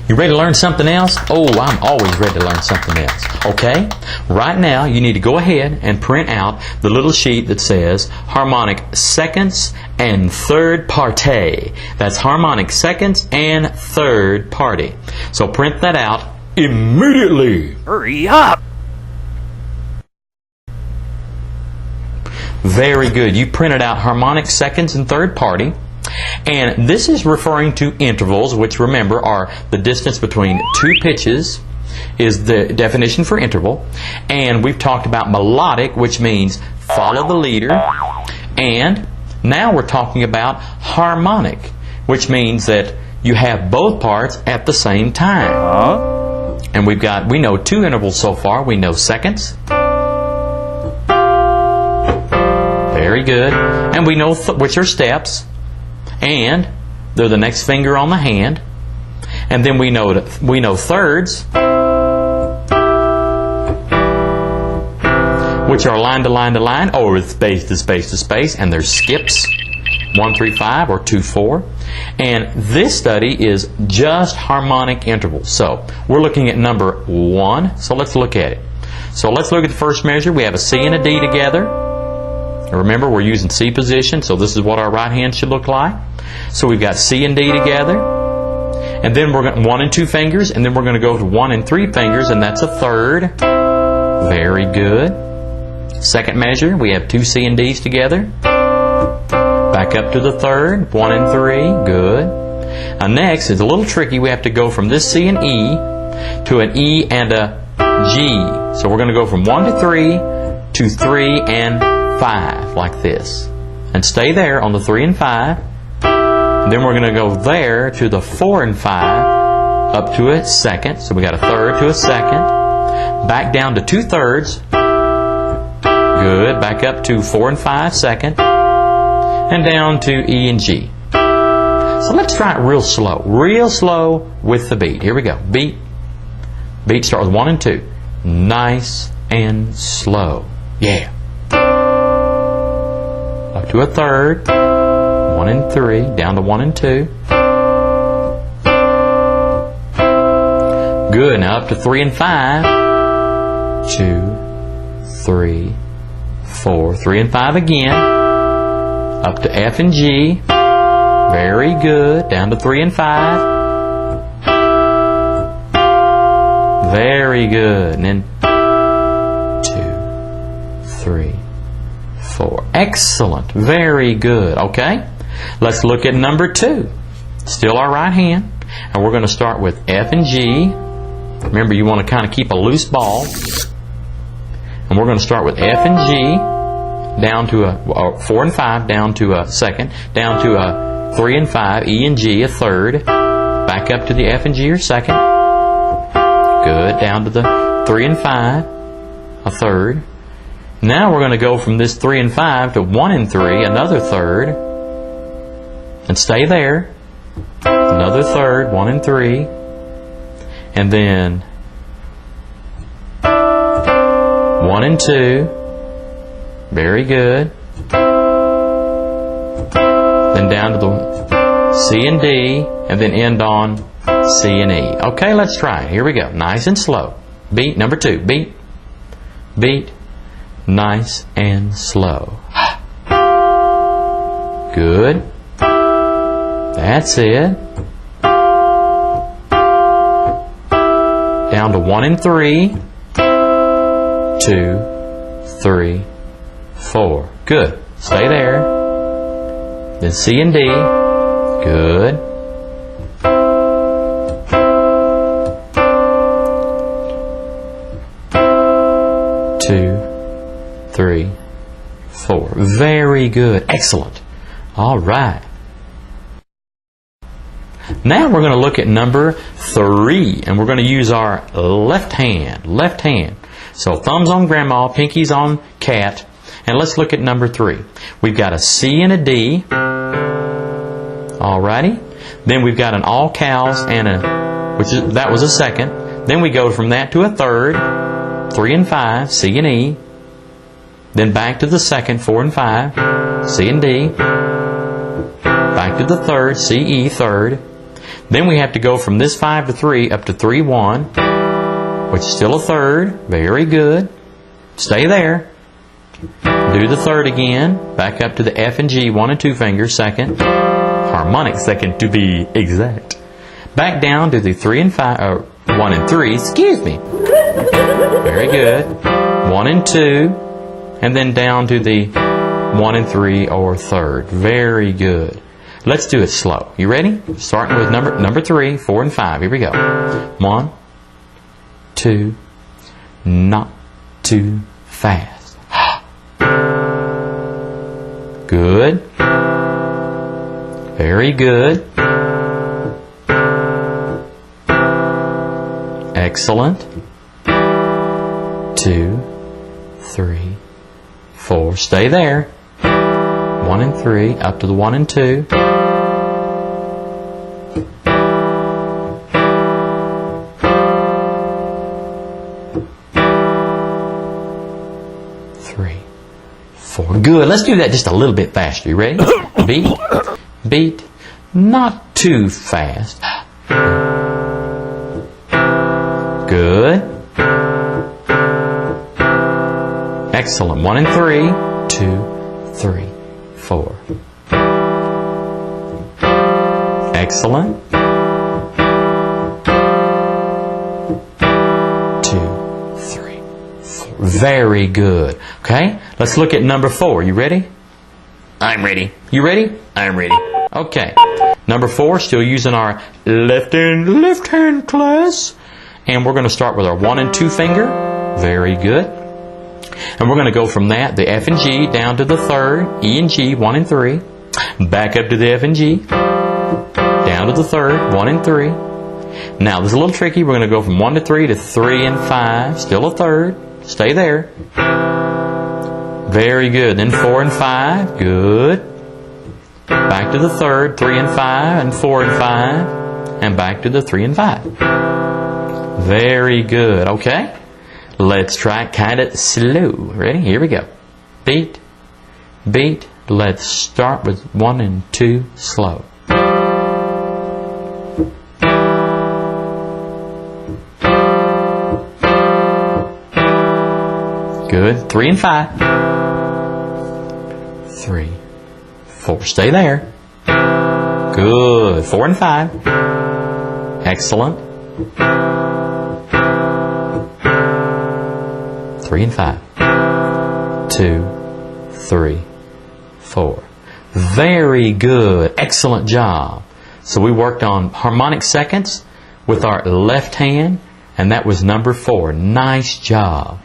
You ready to learn something else? Oh, I'm always ready to learn something else. Okay? Right now, you need to go ahead and print out the little sheet that says harmonic seconds and third party. That's harmonic seconds and third party. So print that out immediately. Hurry up! Very good. You printed out harmonic seconds and third party. And this is referring to intervals, which remember are the distance between two pitches is the definition for interval. And we've talked about melodic, which means follow the leader. And now we're talking about harmonic, which means that you have both parts at the same time. And we know two intervals so far. We know seconds. Very good. And we know which are steps. And they're the next finger on the hand. And then we know thirds, which are line to line to line, or space to space to space, and there's skips, 1, 3, 5, or 2, 4. And this study is just harmonic intervals. So we're looking at number 1. So let's look at it. So let's look at the first measure. We have a C and a D together. Remember, we're using C position, so this is what our right hand should look like. So we've got C and D together. And then we're going 1 and 2 fingers, and then we're going to go to 1 and 3 fingers, and that's a third. Very good. Second measure, we have 2 C and Ds together. Back up to the third, 1 and 3, good. Next, it's a little tricky. We have to go from this C and E to an E and a G. So we're going to go from 1 to 3 to 3 and 5, like this. And stay there on the 3 and 5. And then we're going to go there to the 4 and 5, up to a second. So we got a third to a second. Back down to 2 thirds. Good. Back up to 4 and 5 second. And down to E and G. So let's try it real slow. Real slow with the beat. Here we go. Beat. Beat start with 1 and 2. Nice and slow. Yeah. Up to a third, 1 and 3, down to 1 and 2. Good, now up to 3 and 5. 2, 3, 4. 3 and 5 again. Up to F and G. Very good. Down to 3 and 5. Very good. And then 2, 3, 4. Excellent. Very good. Okay? Let's look at number 2. Still our right hand. And we're going to start with F and G. Remember, you want to kind of keep a loose ball. And we're going to start with F and G, down to a 4 and 5, down to a second, down to a 3 and 5, E and G, a third, back up to the F and G, or second. Good. Down to the 3 and 5, a third. Now we're going to go from this 3 and 5 to 1 and 3, another third, and stay there. Another third, 1 and 3, and then 1 and 2. Very good. Then down to the C and D, and then end on C and E. Okay, let's try it. Here we go. Nice and slow. Beat. Number 2. Beat. Beat. Nice and slow. Good. That's it. Down to 1 and 3. 2, 3, 4. Good. Stay there. Then C and D. Good. Two, 3, 4. Very good. Excellent. All right. Now we're going to look at number 3, and we're going to use our left hand. Left hand. So thumbs on grandma, pinkies on cat, and let's look at number 3. We've got a C and a D. Alrighty. Then we've got an all cows and that was a second. Then we go from that to a third, 3 and 5, C and E. Then back to the second, 4 and 5, C and D. Back to the third, C, E, third. Then we have to go from this 5 to 3 up to 3, 1, which is still a third. Very good. Stay there. Do the third again. Back up to the F and G, 1 and 2 fingers, second. Harmonic second to be exact. Back down to the 3 and 5, 1 and 3, excuse me. Very good. 1 and 2, and then down to the 1 and 3 or third. Very good. Let's do it slow. You ready? Starting with number 3, 4 and 5. Here we go. 1, 2, not too fast. Good. Very good. Excellent. 2, 3, 4. Stay there. 1 and 3 up to the 1 and 2. Good. Let's do that just a little bit faster. You ready? Beat, beat, not too fast. Good. Excellent. 1 and 3, 2, 3, 4. Excellent. 2, 3, 4. Very good. Okay, let's look at number 4. You ready? I'm ready. You ready? I'm ready. Okay. Number 4, still using our left hand class. And we're going to start with our 1 and 2 finger. Very good. And we're going to go from that, the F and G, down to the third, E and G, 1 and 3. Back up to the F and G. Down to the third, 1 and 3. Now, this is a little tricky. We're going to go from 1 to 3 to 3 and 5. Still a third. Stay there. Very good. Then 4 and 5. Good. Back to the third, 3 and 5, and 4 and 5. And back to the 3 and 5. Very good. Okay. Let's try it kind of slow. Ready? Here we go. Beat, beat. Let's start with 1 and 2 slow. Good. 3 and 5. 3, 4. Stay there. Good. 4 and 5. Excellent. 3 and 5. 2, 3, 4. Very good. Excellent job. So we worked on harmonic seconds with our left hand, and that was number 4. Nice job.